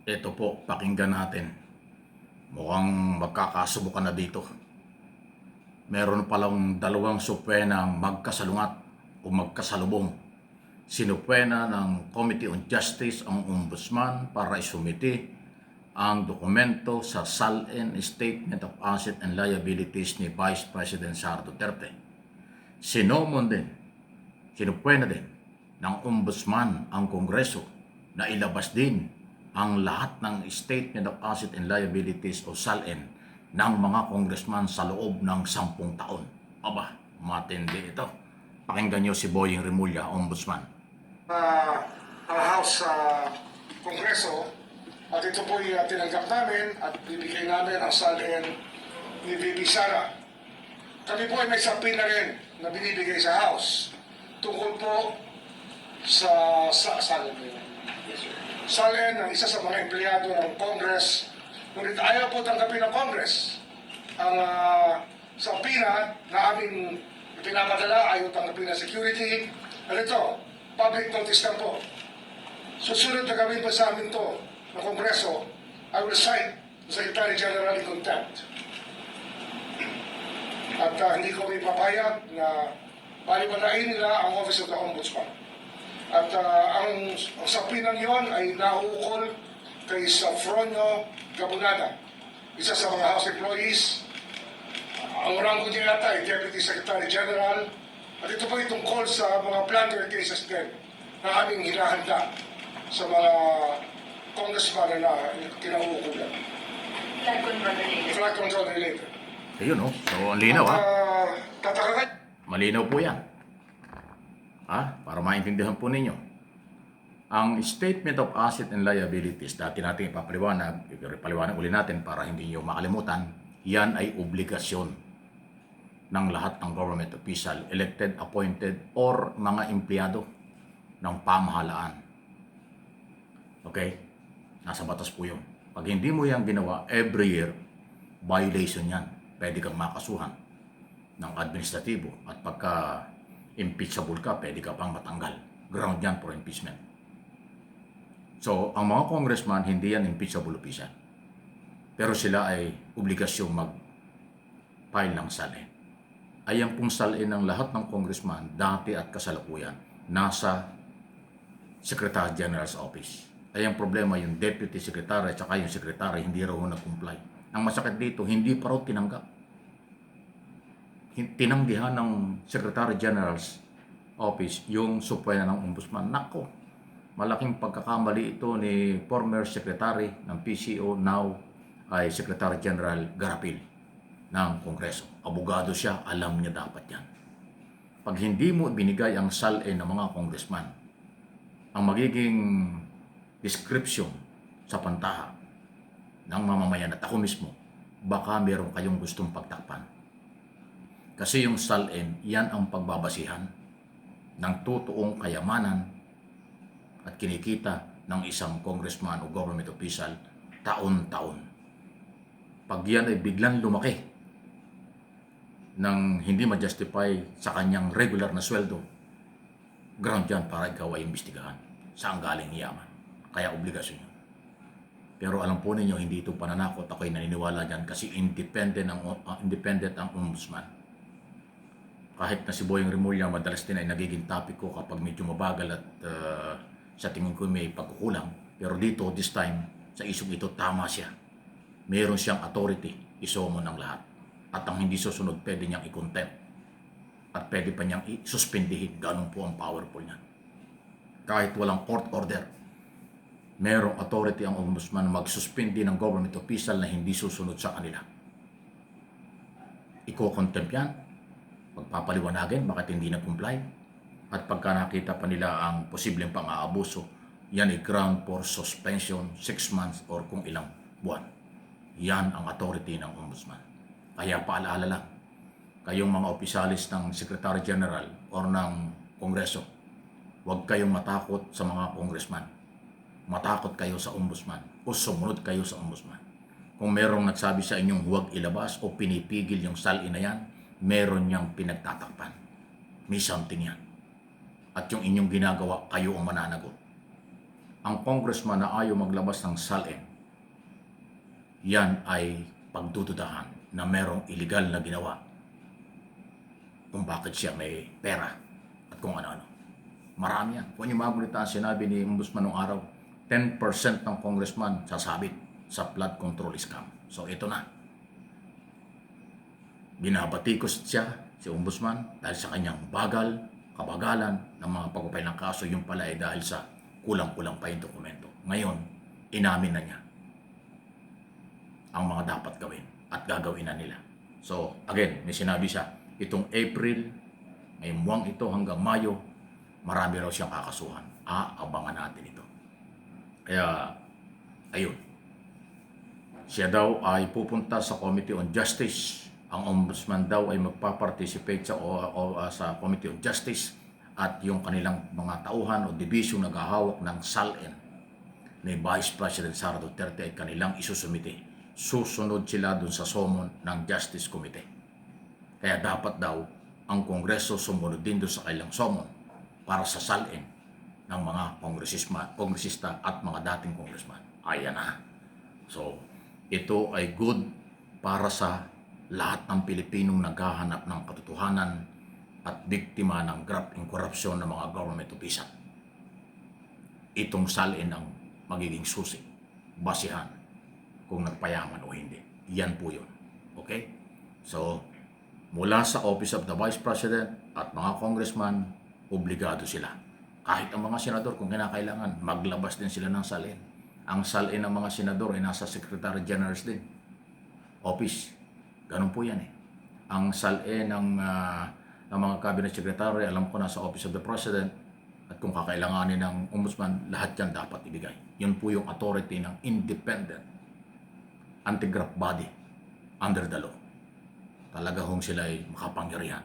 Ito po, pakinggan natin. Mukhang magkakasubukan na dito. Meron palang dalawang supwenang magkasalungat o magkasalubong. Sinupwena ng Committee on Justice ang Ombudsman para isumiti ang dokumento sa SALN Statement of Assets and Liabilities ni Vice President Sara Duterte. Sinomon din, sinupwena din ng Ombudsman ang Kongreso na ilabas din ang lahat ng Statement of Assets and Liabilities o SALN ng mga congressman sa loob ng 10 taon. Aba, matindi ito. Pakinggan nyo si Boying Remulla, Ombudsman. Ang House sa Kongreso at ito po tinanggap namin at bibigay namin ang SALN ni VP Sara. Kami po ay may sapin na rin na binibigay sa House tungkol po sa SALN. SALN ng isa sa mga empleyado ng Congress, ngunit ayaw po tanggapin ng Congress ang sapina na aming pinapadala, ayaw tanggapin ng security. At ito, public notice lang po. Susunod na gawin pa sa amin to ng Kongreso, I will cite the Secretary General in contempt. At hindi ko may papayag na baliwalain nila ang Office of the Ombudsman. At ang sapinang yon ay naukol kay Safronio Gabunada, isa sa mga House employees. Ang rango niya yata ay Deputy Secretary General. At ito po tungkol sa mga plunder cases din na aming hinahanda sa mga congressman na kinauukulan. Flood control related. Ayun o, so ang linaw ha. Tatakagan. Malinaw po yan. Para maintindihan po ninyo. Ang Statement of Assets and Liabilities, dati natin ipapaliwanag uli natin para hindi nyo makalimutan, yan ay obligasyon ng lahat ng government official, elected, appointed, or mga empleyado ng pamahalaan. Okay? Nasa batas po yun. Pag hindi mo yan ginawa, every year, violation yan. Pwede kang makasuhan ng administratibo at pagka impeachable ka, pwede ka pang matanggal. Ground yan for impeachment. So, ang mga congressman, hindi yan impeachable official. Pero sila ay obligasyong mag-file ng SALN. Ayan pong SALN ng lahat ng congressman, dati at kasalukuyan, nasa Secretary General's Office. Ayan problema, yung Deputy Secretary at saka yung Secretary, hindi raw nag-comply. Ang masakit dito, hindi pa raw tinanggap. Tinanggihan ng Secretary General's Office yung supwena ng Ombudsman. Nako, malaking pagkakamali ito ni former Secretary ng PCO, now ay Secretary General Garapil ng Kongreso. Abogado siya, alam niya dapat yan. Pag hindi mo binigay ang SALN ng mga congressman, ang magiging description sa pantaha ng mamamayan at ako mismo, baka meron kayong gustong pagtakpan. Kasi yung SALN, yan ang pagbabasihan ng totoong kayamanan at kinikita ng isang congressman o government official taon-taon. Pag yan ay biglang lumaki ng hindi ma-justify sa kanyang regular na sweldo, ground yan para ikaw ay imbestigahan. Saan galing yaman? Kaya obligasyon yun. Pero alam po ninyo, hindi ito pananakot. Ako'y naniniwala dyan kasi independent ang ombudsman. Kahit na si Boying Remulla, madalas din ay nagiging topic ko kapag medyo mabagal at sa tingin ko may pagkukulang. Pero dito, this time, sa isyong ito, tama siya. Meron siyang authority, isomo ng lahat. At ang hindi susunod, pwede niyang i-contempt. At pwede pa niyang i-suspendihin. Ganun po ang powerful niya. Kahit walang court order, merong authority ang ombudsman mag-suspend ng government official na hindi susunod sa kanila. Iko-contempt yan. Pagpapaliwanagin bakit hindi na-comply. At pagka nakita pa nila ang posibleng pang-aabuso, yan ay ground for suspension, 6 months or kung ilang buwan. Yan ang authority ng ombudsman. Kaya paalala lang, kayong mga opisyalis ng Secretary General or ng Kongreso, huwag kayong matakot sa mga congressman. Matakot kayo sa ombudsman o sumunod kayo sa ombudsman. Kung merong nagsabi sa inyong huwag ilabas o pinipigil yung SALN na yan, meron niyang pinagtatakpan. May something yan. At yung inyong ginagawa, kayo ang mananagot. ang congressman na ayaw maglabas ng SALN, yan ay pagdududahan na merong illegal na ginawa kung bakit siya may pera at kung ano-ano. Marami yan. Kung yung mga balita sinabi ni Ombudsman noong araw, 10% ng congressman sasabit sa flood control scam. So ito na. Binabatikos siya, si Ombudsman, dahil sa kanyang kabagalan ng mga pagpapay ng kaso, yung pala ay dahil sa kulang-kulang pa yung dokumento. Ngayon, inamin na niya ang mga dapat gawin at gagawin na nila. So, again, may sinabi siya, itong April, ngayong buwang ito hanggang Mayo, marami raw siyang kakasuhan. Abangan natin ito. Kaya, ayun. Siya daw ay pupunta sa Committee on Justice. Ang Ombudsman daw ay magpa-participate sa Committee on Justice at yung kanilang mga tauhan o division naghahawak ng SALN ni Vice President Sara Duterte ay kanilang isusumite. Susunod sila dun sa summon ng Justice Committee. Kaya dapat daw ang Kongreso sumunod din doon sa kanilang summon para sa SALN ng mga kongresista at mga dating congressman. Ayan na. So, ito ay good para sa lahat ng Pilipinong naghahanap ng katotohanan at biktima ng graft and corruption ng mga government official. Itong SALN ang magiging susi, basihan, kung nagpayaman o hindi. Yan po yun. Okay? So, mula sa Office of the Vice President at mga congressman, obligado sila. Kahit ang mga senador, kung kinakailangan, maglabas din sila ng SALN. Ang SALN ng mga senador ay nasa Secretary General din. Office. Ganun po yan eh. Ang SALN ng mga Cabinet Secretary, alam ko nasa Office of the President, at kung kakailanganin ng Ombudsman, lahat yan dapat ibigay. Yun po yung authority ng independent anti-graft body under the law. Talaga hong sila ay makapangyarihan.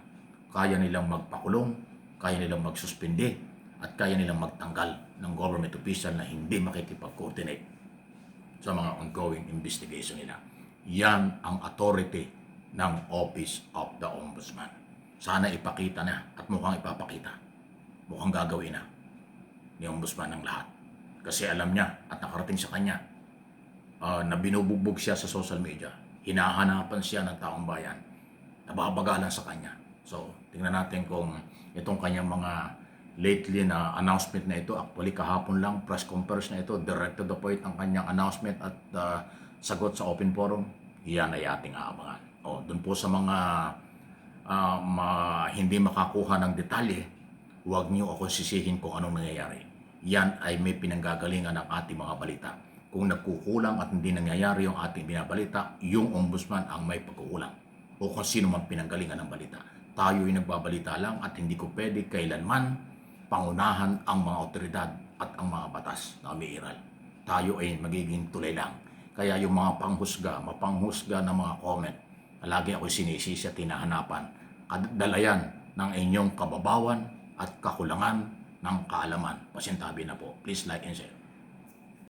Kaya nilang magpakulong, kaya nilang magsuspindi, at kaya nilang magtanggal ng government official na hindi makikipag-coordinate sa mga ongoing investigation nila. Yan ang authority ng Office of the Ombudsman. Sana ipakita na at mukhang ipapakita. Mukhang gagawin na ni Ombudsman ng lahat. Kasi alam niya at nakarating sa kanya na binubugbog siya sa social media. Hinahanapan siya ng taong bayan. Nababagalan sa kanya. So, tingnan natin kung itong kanyang mga lately na announcement na ito, actually kahapon lang, press conference na ito, direct to the point ang kanyang announcement at sagot sa open forum, yan ay ating aabangan. Doon po sa mga hindi makakuha ng detalye, huwag niyo ako sisihin kung anong nangyayari. Yan ay may pinanggagalingan ng ating mga balita. Kung nagkukulang at hindi nangyayari yung ating binabalita, yung Ombudsman ang may pagkukulang. O kung sino man pinanggalingan ng balita. Tayo ay nagbabalita lang at hindi ko pwede kailanman pangunahan ang mga otoridad at ang mga batas na umiiral. Tayo ay magiging tulay lang. Kaya yung mga mapanghusga ng mga comment, lagi ako sinisisi at tinahanapan, dalayan ng inyong kababawan at kakulangan ng kaalaman. Pasintabi na po. Please like and share.